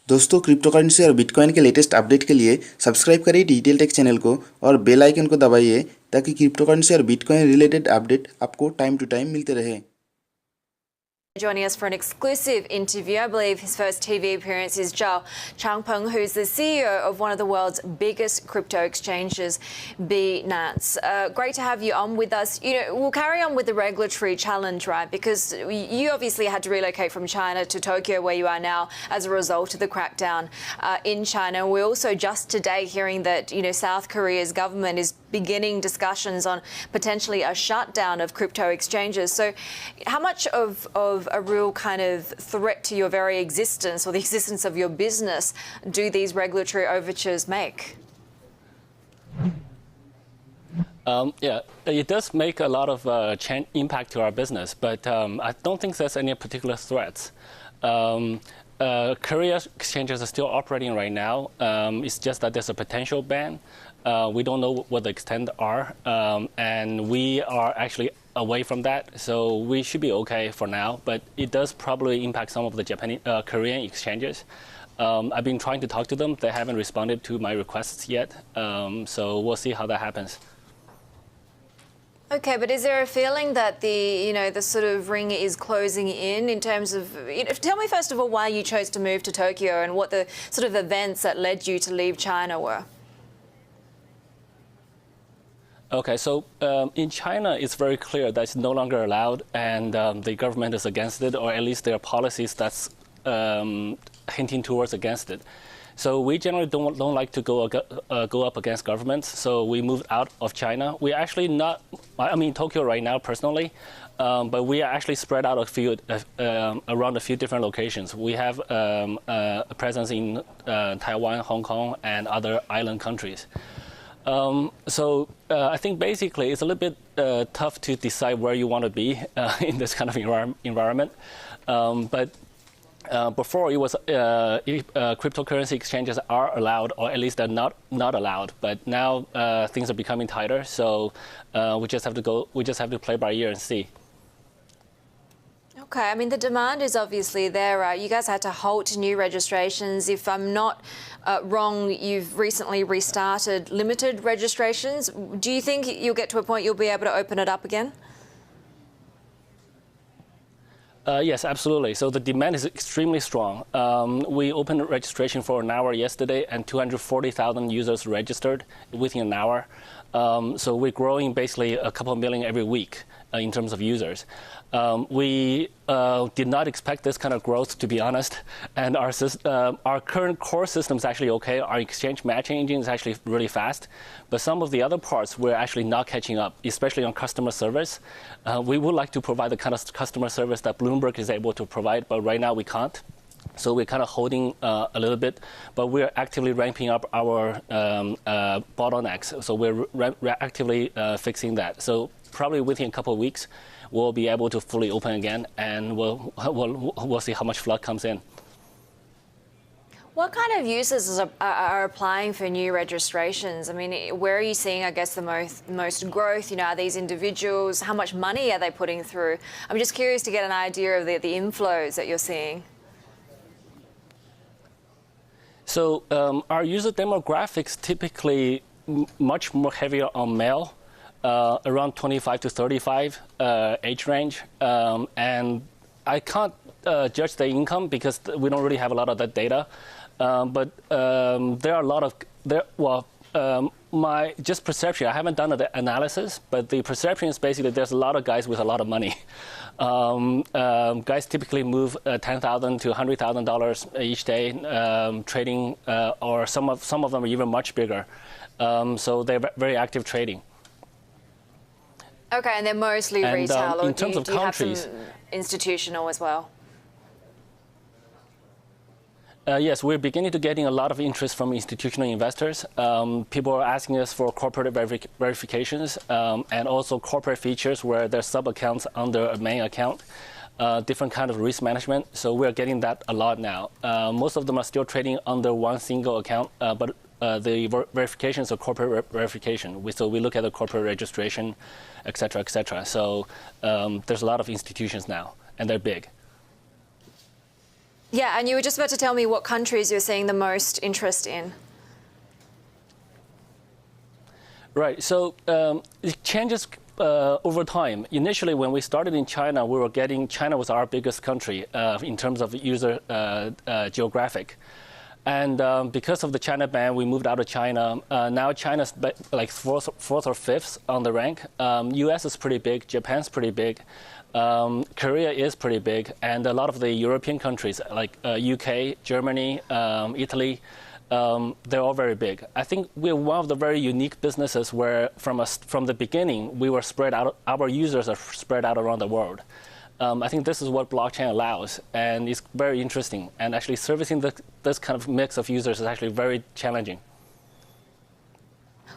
दोस्तों crypto currency और bitcoin के लेटेस्ट अपडेट के लिए सब्सक्राइब करिए डिटेल टेक चैनल को और बेल आइकन को दबाइए ताकि क्रिप्टो करेंसी और बिटकॉइन रिलेटेड अपडेट आपको टाइम टू टाइम मिलते रहे। Joining us for an exclusive interview, I believe his first TV appearance is Zhao Changpeng, who's the CEO of one of the world's biggest crypto exchanges, Binance. Great to have you on with us. We'll carry on with the regulatory challenge, right? Because you obviously had to relocate from China to Tokyo, where you are now, as a result of the crackdown in China. We're also just today hearing that South Korea's government is beginning discussions on potentially a shutdown of crypto exchanges. So how much of a real kind of threat to your very existence or the existence of your business do these regulatory overtures make? Yeah, it does make a lot of impact to our business, but I don't think there's any particular threats. Korea exchanges are still operating right now. It's just that there's a potential ban. We don't know what the extent are, and we are actually away from that, so we should be okay for now. But it does probably impact some of the Korean exchanges. I've been trying to talk to them. They haven't responded to my requests yet, so we'll see how that happens. Okay, but is there a feeling that the sort of ring is closing in terms of, tell me first of all why you chose to move to Tokyo and what the sort of events that led you to leave China were? Okay, so in China, it's very clear that it's no longer allowed, and the government is against it, or at least there are policies that's hinting towards against it. So we generally don't like to go up against governments. So we moved out of China. We actually not, I mean Tokyo right now personally, but we are actually spread out around a few different locations. We have a presence in Taiwan, Hong Kong, and other island countries. So I think basically it's a little bit tough to decide where you want to be in this kind of environment. But before it was cryptocurrency exchanges are allowed, or at least they're not allowed. But now things are becoming tighter, so we just have to play by ear and see. Okay, I mean, the demand is obviously there, right? You guys had to halt new registrations. If I'm not wrong, you've recently restarted limited registrations. Do you think you'll get to a point you'll be able to open it up again? Yes, absolutely. So the demand is extremely strong. We opened registration for an hour yesterday, and 240,000 users registered within an hour. So we're growing basically a couple million every week in terms of users. We did not expect this kind of growth, to be honest. And our current core system is actually okay. Our exchange matching engine is actually really fast. But some of the other parts we're actually not catching up, especially on customer service. We would like to provide the kind of customer service that Bloomberg is able to provide, but right now we can't. So we're kind of holding a little bit, but we're actively ramping up our bottlenecks. So we're actively fixing that. So probably within a couple of weeks, we'll be able to fully open again, and we'll see how much flood comes in. What kind of users are applying for new registrations? I mean, where are you seeing, I guess, the most growth? Are these individuals? How much money are they putting through? I'm just curious to get an idea of the inflows that you're seeing. So our user demographics typically much more heavier on male, around 25 to 35 age range, and I can't judge the income because we don't really have a lot of that data. But there are a lot of my just perception. I haven't done the analysis, but the perception is basically there's a lot of guys with a lot of money. Guys typically move $10,000 to $100,000 each day trading, or some of them are even much bigger. So they're very active trading. Okay, and they're mostly retail, or in terms of countries, have some institutional as well? Yes, we're beginning to getting a lot of interest from institutional investors. People are asking us for corporate verifications and also corporate features where there's sub-accounts under a main account, different kind of risk management. So we're getting that a lot now. Most of them are still trading under one single account, but the verifications are corporate verification. So we look at the corporate registration, et cetera, et cetera. So there's a lot of institutions now, and they're big. Yeah, and you were just about to tell me what countries you're seeing the most interest in. Right. So it changes over time. Initially, when we started in China, China was our biggest country in terms of user geographic. And because of the China ban, we moved out of China. Now China's like fourth or fifth on the rank. US is pretty big. Japan's pretty big. Korea is pretty big. And a lot of the European countries like UK, Germany, Italy, they're all very big. I think we're one of the very unique businesses where from the beginning, we were spread out. Our users are spread out around the world. I think this is what blockchain allows, and it's very interesting. And actually servicing this kind of mix of users is actually very challenging.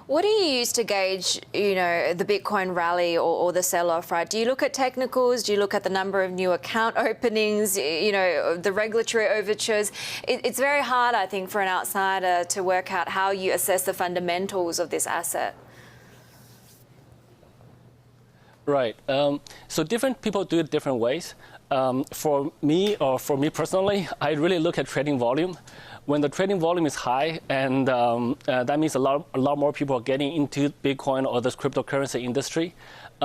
What do you use to gauge, the Bitcoin rally or the sell-off, right? Do you look at technicals? Do you look at the number of new account openings, the regulatory overtures? It's very hard, I think, for an outsider to work out how you assess the fundamentals of this asset. Right. So different people do it different ways. For me personally, I really look at trading volume. When the trading volume is high, and that means a lot more people are getting into Bitcoin or this cryptocurrency industry,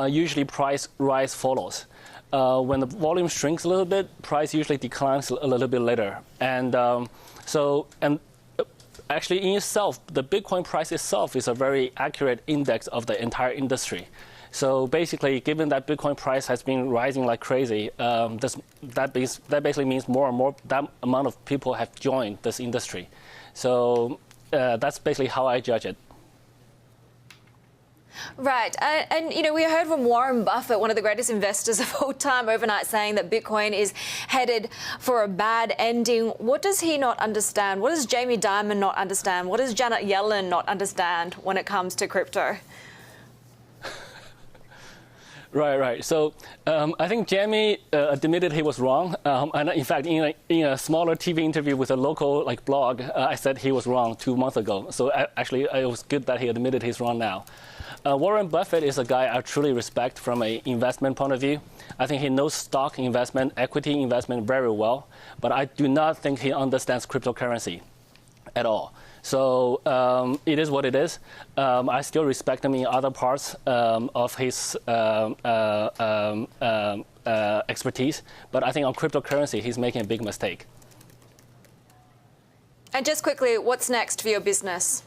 usually price rise follows. When the volume shrinks a little bit, price usually declines a little bit later. And actually in itself, the Bitcoin price itself is a very accurate index of the entire industry. So basically, given that Bitcoin price has been rising like crazy, that basically means more and more that amount of people have joined this industry. So that's basically how I judge it. Right. And we heard from Warren Buffett, one of the greatest investors of all time, overnight saying that Bitcoin is headed for a bad ending. What does he not understand? What does Jamie Dimon not understand? What does Janet Yellen not understand when it comes to crypto? Right. So I think Jamie admitted he was wrong. And in fact, in a smaller TV interview with a local blog, I said he was wrong 2 months ago. So actually, it was good that he admitted he's wrong now. Warren Buffett is a guy I truly respect from an investment point of view. I think he knows stock investment, equity investment very well. But I do not think he understands cryptocurrency at all. So it is what it is. I still respect him in other parts of his expertise, but I think on cryptocurrency, he's making a big mistake. And just quickly, what's next for your business?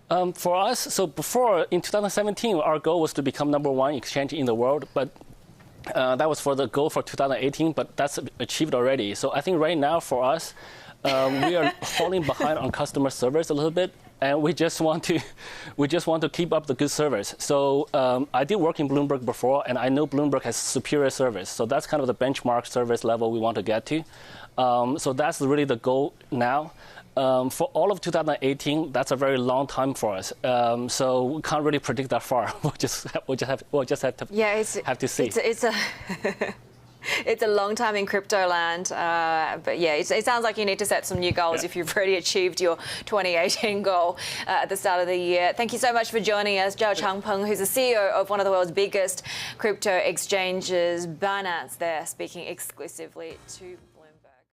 For us, so before, in 2017, our goal was to become #1 exchange in the world, but that was for the goal for 2018, but that's achieved already. So I think right now for us, we are falling behind on customer service a little bit, and we just want to keep up the good service. So I did work in Bloomberg before, and I know Bloomberg has superior service. So that's kind of the benchmark service level we want to get to. So that's really the goal now. For all of 2018, that's a very long time for us. So we can't really predict that far. We'll just have to see. It's a long time in crypto land, but yeah, it sounds like you need to set some new goals if you've already achieved your 2018 goal at the start of the year. Thank you so much for joining us, Zhao Changpeng, who's the CEO of one of the world's biggest crypto exchanges, Binance, there speaking exclusively to